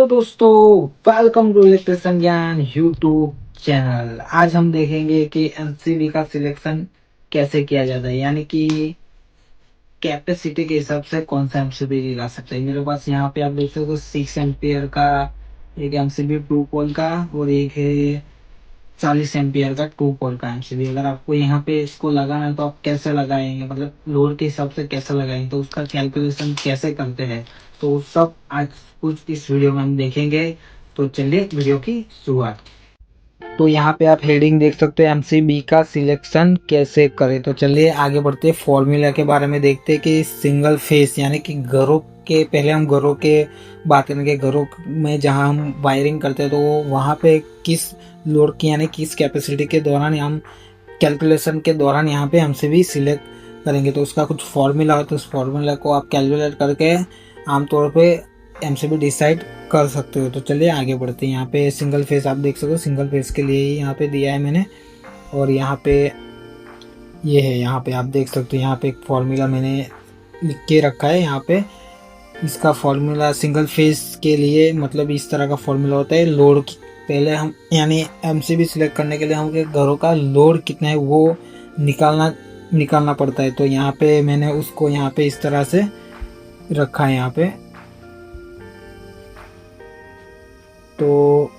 Hello दोस्तों, welcome to electrician ज्ञान YouTube channel. आज हम देखेंगे कि एमसीबी का सिलेक्शन कैसे किया जाता है, यानी कि कैपेसिटी के हिसाब से कौन सा एमसीबी लगा सकते हैं। मेरे पास यहाँ पे आप देख सकते हो 6 एम्पियर का एक एमसीबी 2 पोल का, और एक है 40 एम्पियर का 2 पोल का एमसीबी। अगर आपको यहाँ पे इसको लगाना है तो आप कैसे लगाएंगे, मतलब लोड के हिसाब से कैसे लगाएंगे, तो उसका कैलकुलेशन कैसे करते हैं, तो वो सब आज कुछ इस वीडियो में हम देखेंगे। तो चलिए वीडियो की शुरुआत। तो यहाँ पे आप हेडिंग देख सकते हो, एमसीबी का सिलेक्शन कैसे करें। तो चलिए आगे बढ़ते हैं, फॉर्मूला के बारे में देखते हैं कि सिंगल फेस यानी कि घरों के, पहले हम घरों के बात करेंगे। घरों में जहाँ हम वायरिंग करते हैं तो वहाँ पे किस लोड की यानी किस कैपेसिटी के दौरान हम कैलकुलेशन के दौरान यहाँ पे एमसीबी सिलेक्ट करेंगे, तो उसका कुछ फॉर्मूला हो, तो उस फॉर्मूला को आप कैलकुलेट करके आमतौर पे एमसीबी डिसाइड कर सकते हो। तो चलिए आगे बढ़ते हैं। यहाँ पे सिंगल फेस आप देख सकते हो, सिंगल फेस के लिए ही यहाँ पे दिया है मैंने, और यहाँ पे ये है, यहाँ पे आप देख सकते हो, यहाँ पे एक फॉर्मूला मैंने लिख के रखा है। यहाँ पे इसका फॉर्मूला सिंगल फेस के लिए मतलब इस तरह का फॉर्मूला होता है। लोड पहले हम यानी एमसीबी सिलेक्ट करने के लिए हम घरों का लोड कितना है वो निकालना पड़ता है। तो यहाँ पे मैंने उसको यहाँ पे इस तरह से रखा है यहाँ पे। तो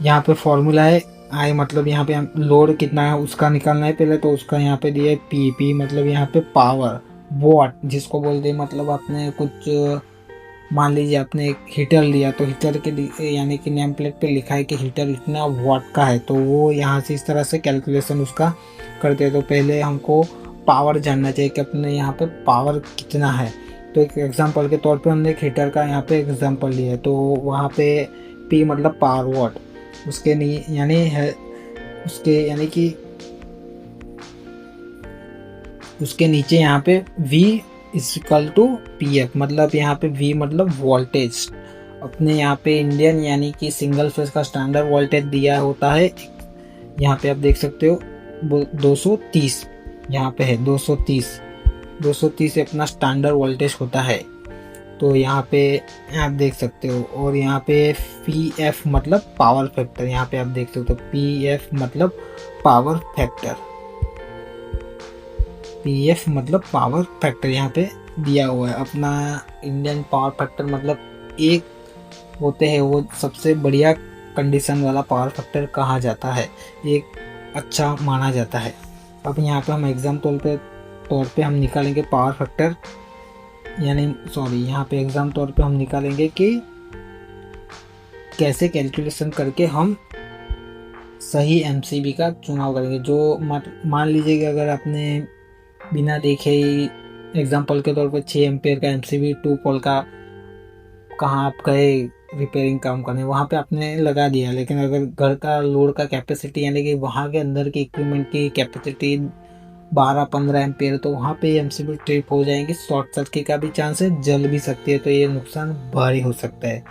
यहाँ पे फॉर्मूला है आई, मतलब यहाँ पे हम लोड कितना है उसका निकालना है पहले। तो उसका यहाँ पे दिया है पी मतलब यहाँ पे पावर वॉट जिसको बोलते हैं। मतलब आपने कुछ मान लीजिए आपने एक हीटर लिया, तो हीटर के यानी कि नेम प्लेट पे लिखा है कि हीटर इतना वॉट का है, तो वो यहाँ से इस तरह से कैलकुलेशन उसका करते हैं। तो पहले हमको पावर जानना चाहिए कि अपने यहाँ पे पावर कितना है। तो एक एग्जांपल के तौर पे हमने एक हीटर का यहाँ पे एग्जांपल लिया है, तो वहाँ पे पी मतलब पावर वॉट, उसके यानी है उसके यानी कि उसके नीचे यहाँ पे V equal to P F, मतलब यहाँ पे V मतलब वोल्टेज। अपने यहाँ पे इंडियन यानी कि सिंगल फेज का स्टैंडर्ड वोल्टेज दिया होता है, यहाँ पे आप देख सकते हो 230, यहाँ पे है 230 अपना स्टैंडर्ड वोल्टेज होता है। तो यहाँ पे आप देख सकते हो, और यहाँ पे पी एफ मतलब पावर फैक्टर, यहाँ पे आप देख सकते हो पी एफ मतलब पावर फैक्टर, पी एफ मतलब पावर फैक्टर यहाँ पे दिया हुआ है। अपना इंडियन पावर फैक्टर मतलब एक होते हैं, वो सबसे बढ़िया कंडीशन वाला पावर फैक्टर कहा जाता है, एक अच्छा माना जाता है। अब यहाँ पे हम एग्जाम तौर पे हम निकालेंगे पावर फैक्टर, यानी यहाँ पे एग्जाम तौर पे हम निकालेंगे कि कैसे कैलकुलेशन करके हम सही एमसीबी का चुनाव करेंगे। जो मान लीजिए कि अगर आपने बिना देखे ही एग्जाम्पल के तौर पर 6 एम्पियर का एमसीबी 2 पोल का कहाँ आप गए रिपेयरिंग काम करने, वहाँ पे आपने लगा दिया, लेकिन अगर घर का लोड का कैपेसिटी यानी कि वहाँ के अंदर की इक्विपमेंट की कैपेसिटी 12-15 एम्पियर, तो वहाँ पे एमसीबी ट्रिप हो जाएंगी, शॉर्ट सर्किट का भी चांस है, जल भी सकती है, तो ये नुकसान भारी हो सकता है।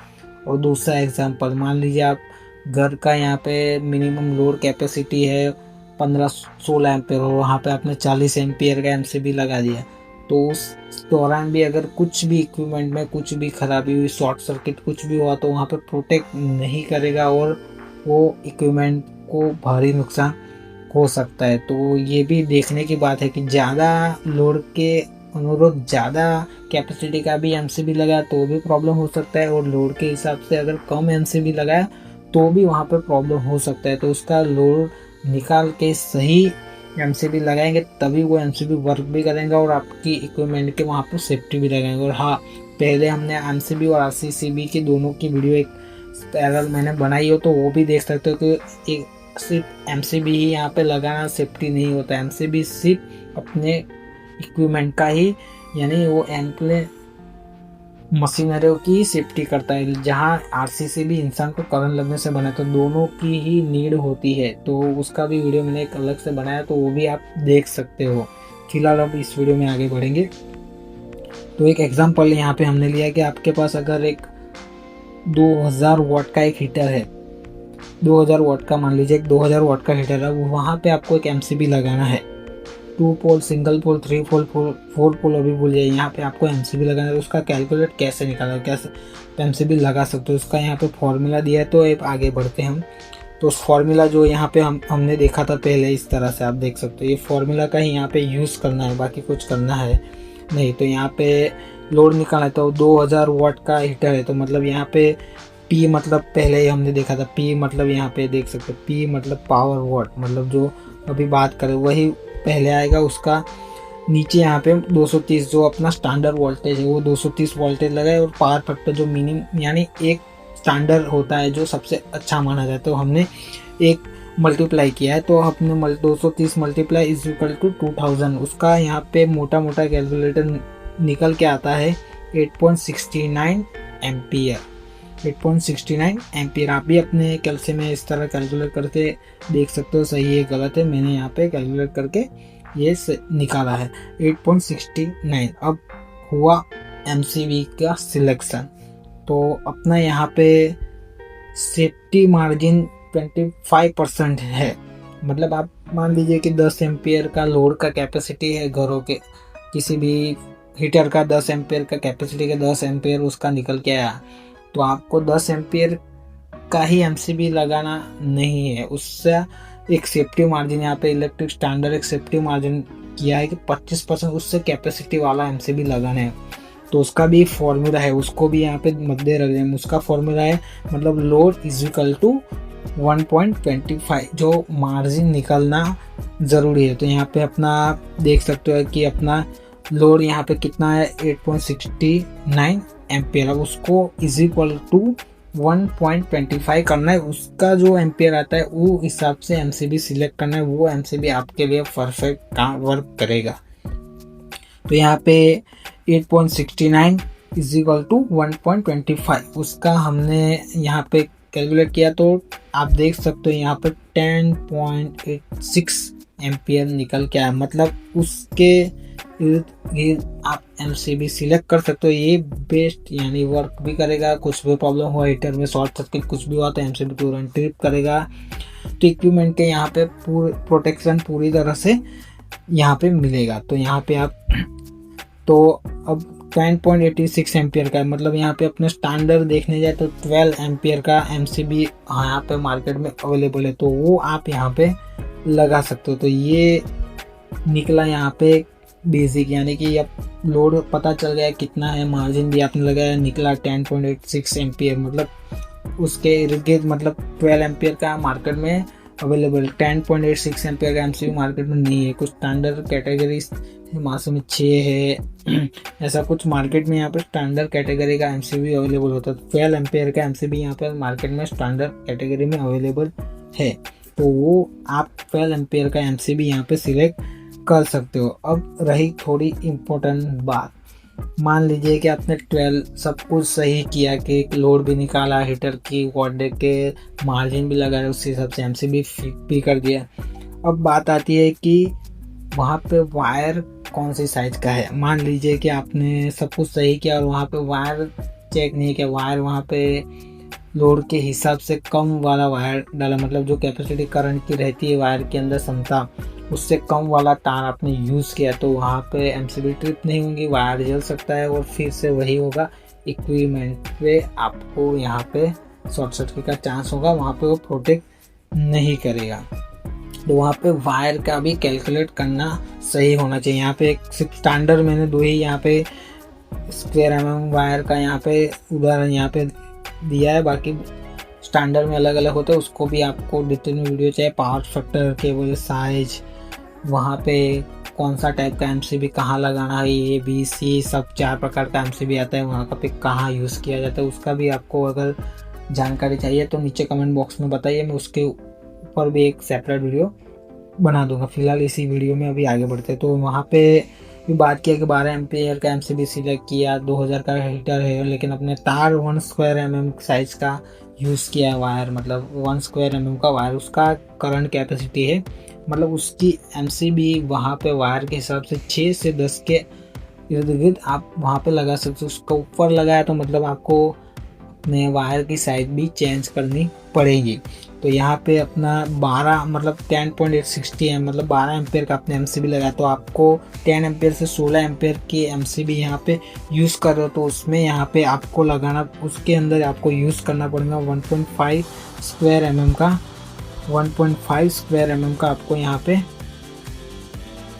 और दूसरा एग्जांपल, मान लीजिए आप घर का यहाँ पे मिनिमम लोड कैपेसिटी है 15-16 एम्पियर, और वहाँ पे आपने 40 एम्पियर का एमसीबी लगा दिया, तो उस दौरान भी अगर कुछ भी इक्विपमेंट में कुछ भी खराबी हुई, शॉर्ट सर्किट कुछ भी हुआ, तो वहाँ पे प्रोटेक्ट नहीं करेगा और वो इक्विपमेंट को भारी नुकसान हो सकता है। तो ये भी देखने की बात है कि ज़्यादा लोड के अनुरूप ज़्यादा कैपेसिटी का भी एमसीबी लगाया तो भी प्रॉब्लम हो सकता है, और लोड के हिसाब से अगर कम एमसीबी लगाया तो भी वहाँ पे प्रॉब्लम हो सकता है। तो उसका लोड निकाल के सही एमसीबी लगाएंगे तभी वो एमसीबी वर्क भी करेंगे और आपकी इक्विपमेंट के वहाँ पर सेफ्टी भी लगाएंगे। और हाँ, पहले हमने एमसीबी और आरसीसीबी की दोनों की वीडियो एक पैरेलल मैंने बनाई हो, तो वो भी देख सकते हो कि एक सिर्फ एमसीबी ही यहाँ पे लगाना सेफ्टी नहीं होता। एमसीबी सिर्फ अपने इक्विपमेंट का ही यानी वो एम्प्ले मशीनरियों की सेफ्टी करता है, जहाँ आरसीसीबी इंसान को करंट लगने से बना, तो दोनों की ही नीड होती है। तो उसका भी वीडियो मैंने एक अलग से बनाया, तो वो भी आप देख सकते हो। फिलहाल अब इस वीडियो में आगे बढ़ेंगे। तो एक एग्जाम्पल यहाँ पे हमने लिया कि आपके पास अगर एक 2000 वाट का एक हीटर है, 2000 वाट का मान लीजिए एक 2000 वाट का हीटर है, वहाँ पे आपको एक एमसीबी लगाना है। 2 पोल, सिंगल पोल, 3 पोल, 4 पोल अभी भूल जाइए। यहाँ पे आपको एमसीबी लगाना है, उसका कैलकुलेट कैसे निकालना, कैसे एमसीबी लगा सकते हो, उसका यहाँ पे फॉर्मूला दिया है। तो अब आगे बढ़ते हैं हम। तो उस फॉर्मूला जो यहाँ पे हमने देखा था पहले, इस तरह से आप देख सकते हो, ये फॉर्मूला का ही यहाँ पे यूज़ करना है, बाकी कुछ करना है नहीं। तो यहाँ पे लोड निकालना है, तो 2000 वाट का हीटर है, तो मतलब यहाँ पे P मतलब पहले ही हमने देखा था, P मतलब यहाँ पे देख सकते हो, P मतलब पावर वाट, मतलब जो अभी बात करें वही पहले आएगा। उसका नीचे यहाँ पे 230 जो अपना स्टैंडर्ड वोल्टेज है वो 230 वोल्टेज लगाए, और पावर फैक्टर जो मिनिमम यानी एक स्टैंडर्ड होता है जो सबसे अच्छा माना जाता है, तो हमने एक मल्टीप्लाई किया है। तो हमने 230 मल्टीप्लाई इज इक्वल टू 2000, उसका यहाँ पे मोटा मोटा कैलकुलेटर निकल के आता है 8.69 एम्पियर। 8.69 एम्पियर आप भी अपने कैलसे में इस तरह कैलकुलेट करके देख सकते हो, सही है गलत है, मैंने यहाँ पे कैलकुलेट करके ये निकाला है 8.69। अब हुआ एमसीबी का सिलेक्शन, तो अपना यहाँ पे सेफ्टी मार्जिन 25% है। मतलब आप मान लीजिए कि 10 एम्पियर का लोड का कैपेसिटी है, घरों के किसी भी हीटर का 10 एम्पियर का कैपेसिटी का 10 एम्पियर उसका निकल के आया, तो आपको 10 एम्पियर का ही एमसीबी लगाना नहीं है, उससे एक सेफ्टी मार्जिन यहाँ पे इलेक्ट्रिक स्टैंडर्ड एक सेफ्टी मार्जिन किया है कि 25% उससे कैपेसिटी वाला एमसीबी लगाना है। तो उसका भी फॉर्मूला है, उसको भी यहाँ पे मद्दे रख दें। उसका फॉर्मूला है मतलब लोड इज इक्वल टू 1.25, जो मार्जिन निकलना ज़रूरी है। तो यहाँ पे अपना देख सकते हो कि अपना लोड यहाँ पे कितना है 8.69 एम्पियर। अब उसको इज इक्वल टू 1.25 करना है, उसका जो एम्पियर आता है वो हिसाब से एमसीबी सिलेक्ट करना है, वो एमसीबी आपके लिए परफेक्ट काम वर्क करेगा। तो यहाँ पे 8.69 इज इक्वल टू 1.25 उसका हमने यहाँ पे कैलकुलेट किया, तो आप देख सकते हो यहाँ पे 10.86 एम्पियर निकल के आया। मतलब उसके आप एमसीबी सिलेक्ट कर सकते हो, ये बेस्ट यानी वर्क भी करेगा। कुछ भी प्रॉब्लम हुआ हीटर में, शॉर्ट सर्किट कुछ भी हुआ तो एमसीबी तुरंत ट्रिप करेगा। तो इक्विपमेंट के यहाँ पे प्रोटेक्शन पूरी तरह से यहाँ पे मिलेगा। तो यहाँ पे आप तो अब 10.86 एम्पियर का है, मतलब यहाँ पे अपने स्टैंडर्ड देखने जाए तो 12 एम्पियर का एमसीबी यहाँ पे मार्केट में अवेलेबल है, तो वो आप यहाँ पे लगा सकते हो। तो ये निकला यहाँ पे बेसिक, यानी कि अब लोड पता चल गया कितना है, मार्जिन भी आपने लगाया, निकला 10.86 एम्पियर। मतलब उसके इर्द गिर्द मतलब 12 एम्पियर का मार्केट में अवेलेबल, 10.86 एम्पियर का एमसीबी मार्केट में नहीं है। कुछ स्टैंडर्ड कैटेगरी मासों में 6 है, ऐसा कुछ मार्केट में यहाँ पे स्टैंडर्ड कैटेगरी का एमसीबी अवेलेबल होता है। 12 एम्पियर का एमसीबी यहाँ पर मार्केट में स्टैंडर्ड कैटेगरी में अवेलेबल है, तो वो आप 12 एम्पियर का एमसीबी यहाँ पे सिलेक्ट कर सकते हो। अब रही थोड़ी इम्पोर्टेंट बात, मान लीजिए कि आपने 12 सब कुछ सही किया कि लोड भी निकाला, हीटर की वॉट के मार्जिन भी लगाया, उस हिसाब से एमसीबी भी कर दिया। अब बात आती है कि वहाँ पे वायर कौन सी साइज का है। मान लीजिए कि आपने सब कुछ सही किया और वहाँ पे वायर चेक नहीं किया, वायर वहाँ पे लोड के हिसाब से कम वाला वायर डाला, मतलब जो कैपेसिटी करंट की रहती है वायर के अंदर क्षमता, उससे कम वाला तार आपने यूज़ किया, तो वहाँ पे एमसीबी ट्रिप नहीं होंगी, वायर जल सकता है और फिर से वही होगा, इक्विपमेंट पे आपको यहाँ पे शॉर्ट सर्किट का चांस होगा, वहाँ पे वो प्रोटेक्ट नहीं करेगा। तो वहाँ पे वायर का भी कैलकुलेट करना सही होना चाहिए। यहाँ पे सिर्फ स्टैंडर्ड मैंने दो ही यहाँ पे स्क्वायर एमएम वायर का यहाँ पे उदाहरण यहाँ पे दिया है, बाकी स्टैंडर्ड में अलग अलग होता है, उसको भी आपको डिटेल में वीडियो चाहिए। पावर फैक्टर, केबल साइज, वहाँ पे कौन सा टाइप का एमसीबी कहाँ लगाना है, ए बी सी सब 4 प्रकार का एमसीबी आता है, वहाँ का पे कहाँ यूज़ किया जाता है, उसका भी आपको अगर जानकारी चाहिए तो नीचे कमेंट बॉक्स में बताइए, मैं उसके ऊपर भी एक सेपरेट वीडियो बना दूंगा। फिलहाल इसी वीडियो में अभी आगे बढ़ते हैं। तो वहाँ पे भी बात किया कि 12 एम्पियर का एमसीबी सिलेक्ट किया, 2000 का हीटर है, लेकिन अपने तार 1 स्क्वायर एमएम साइज का यूज़ किया है वायर, मतलब 1 स्क्वायर एमएम का वायर, उसका करंट कैपेसिटी है, मतलब उसकी एमसीबी वहाँ पे वायर के हिसाब से 6 से 10 के इर्द गिर्द आप वहाँ पे लगा सकते हो। उसका ऊपर लगाया तो मतलब आपको अपने वायर की साइज भी चेंज करनी पड़ेगी। तो यहाँ पे अपना 12 मतलब 10.860 एम मतलब 12 एम्पेयर का आपने एमसीबी लगाया, तो आपको 10 एम्पेयर से 16 एम्पेयर की एमसीबी यहाँ पे यूज़ कर रहे हो, तो उसमें यहाँ पे आपको लगाना, उसके अंदर आपको यूज़ करना पड़ेगा 1.5 स्क्वायर एम का 1.5 स्क्वायर एम का आपको यहाँ पे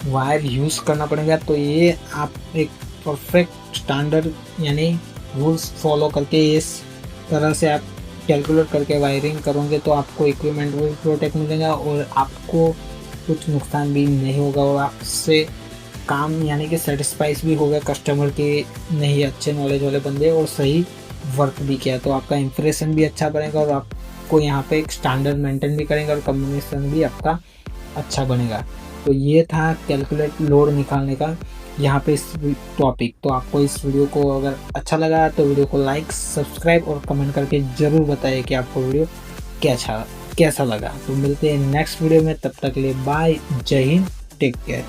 वायर यूज़ करना पड़ेगा। तो ये आप एक परफेक्ट स्टैंडर्ड यानी रूल्स फॉलो करके इस तरह से आप कैलकुलेट करके वायरिंग करोगे तो आपको इक्विपमेंट भी प्रोटेक्ट मिलेगा और आपको कुछ नुकसान भी नहीं होगा और आपसे काम यानी कि सेटिस्फाइज भी होगा कस्टमर के, नहीं अच्छे नॉलेज वाले बंदे और सही वर्क भी किया, तो आपका इंप्रेशन भी अच्छा बनेगा और आपको यहाँ पे एक स्टैंडर्ड मेंटेन भी करेंगे और कम्युनिकेशन भी आपका अच्छा बनेगा। तो ये था कैलकुलेट लोड निकालने का यहाँ पे इस टॉपिक। तो आपको इस वीडियो को अगर अच्छा लगा तो वीडियो को लाइक, सब्सक्राइब और कमेंट करके ज़रूर बताइए कि आपको वीडियो कैसा लगा। तो मिलते हैं नेक्स्ट वीडियो में, तब तक के लिए बाय, जय हिंद, टेक केयर।